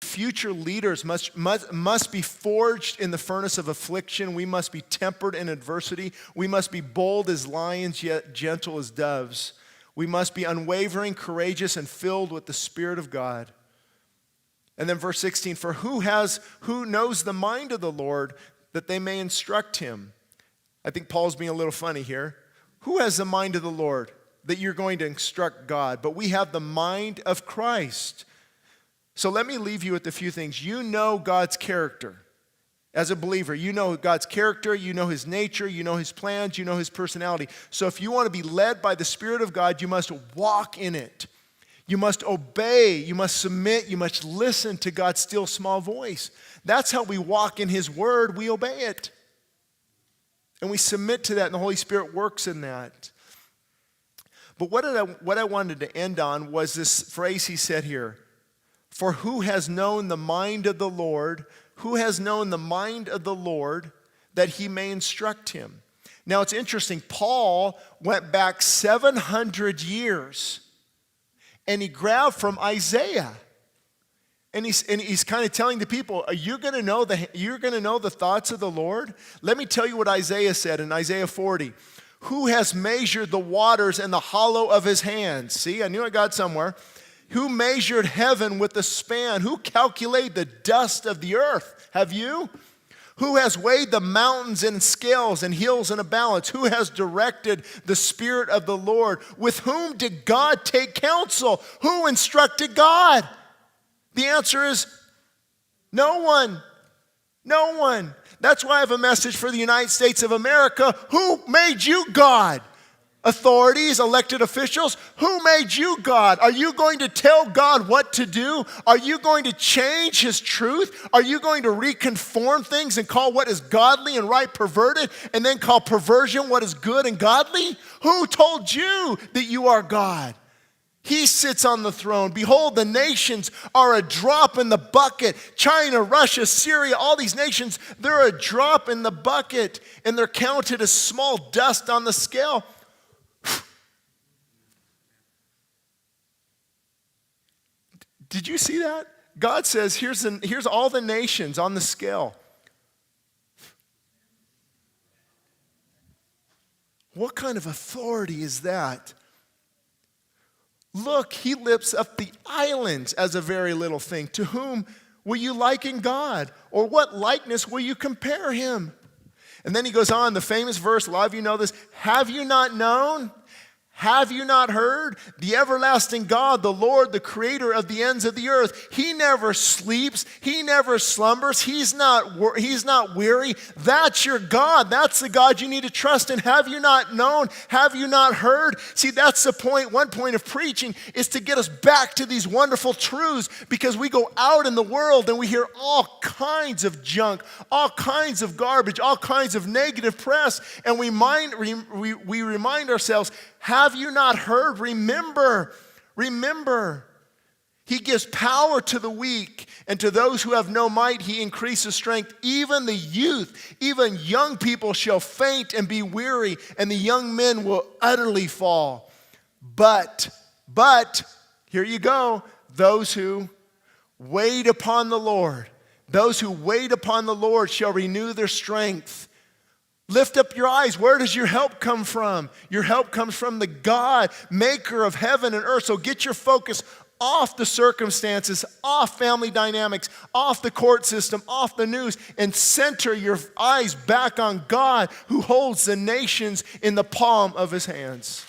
future leaders must be forged in the furnace of affliction. We must be tempered in adversity. We must be bold as lions, yet gentle as doves. We must be unwavering, courageous, and filled with the Spirit of God. And then verse 16, for who knows the mind of the Lord that they may instruct him? I think Paul's being a little funny here. Who has the mind of the Lord that you're going to instruct God? But we have the mind of Christ. So let me leave you with a few things. You know God's character. As a believer, you know God's character, you know his nature, you know his plans, you know his personality. So if you want to be led by the Spirit of God, you must walk in it. You must obey, you must submit, you must listen to God's still small voice. That's how we walk in his word, we obey it. And we submit to that, and the Holy Spirit works in that. But what I wanted to end on was this phrase he said here. For who has known the mind of the Lord? Who has known the mind of the Lord that he may instruct him? Now it's interesting. Paul went back 700 years and he grabbed from Isaiah. And he's kind of telling the people, you're going to know the thoughts of the Lord? Let me tell you what Isaiah said in Isaiah 40. Who has measured the waters in the hollow of his hand? See, I knew I got somewhere. Who measured heaven with a span? Who calculated the dust of the earth? Have you? Who has weighed the mountains in scales and hills in a balance? Who has directed the Spirit of the Lord? With whom did God take counsel? Who instructed God? The answer is no one. No one. That's why I have a message for the United States of America. Who made you God? Authorities, elected officials, who made you God? Are you going to tell God what to do? Are you going to change his truth? Are you going to reconform things and call what is godly and right perverted, and then call perversion what is good and godly? Who told you that you are God? He sits on the throne. Behold, the nations are a drop in the bucket. China, Russia, Syria, all these nations, they're a drop in the bucket, and they're counted as small dust on the scale. Did you see that? God says, here's all the nations on the scale. What kind of authority is that? Look, he lifts up the islands as a very little thing. To whom will you liken God? Or what likeness will you compare him? And then he goes on, the famous verse, a lot of you know this. Have you not known? Have you not heard? The everlasting God, the Lord, the creator of the ends of the earth. He never sleeps. He never slumbers. He's not weary. That's your God. That's the God you need to trust in. Have you not known? Have you not heard? See, that's the point. One point of preaching is to get us back to these wonderful truths, because we go out in the world and we hear all kinds of junk, all kinds of garbage, all kinds of negative press, and we remind ourselves, have you not heard? Remember. He gives power to the weak, and to those who have no might, he increases strength. Even the youth, even young people shall faint and be weary, and the young men will utterly fall. But, here you go, those who wait upon the Lord shall renew their strength. Lift up your eyes. Where does your help come from? Your help comes from the God, maker of heaven and earth. So get your focus off the circumstances, off family dynamics, off the court system, off the news, and center your eyes back on God, who holds the nations in the palm of his hands.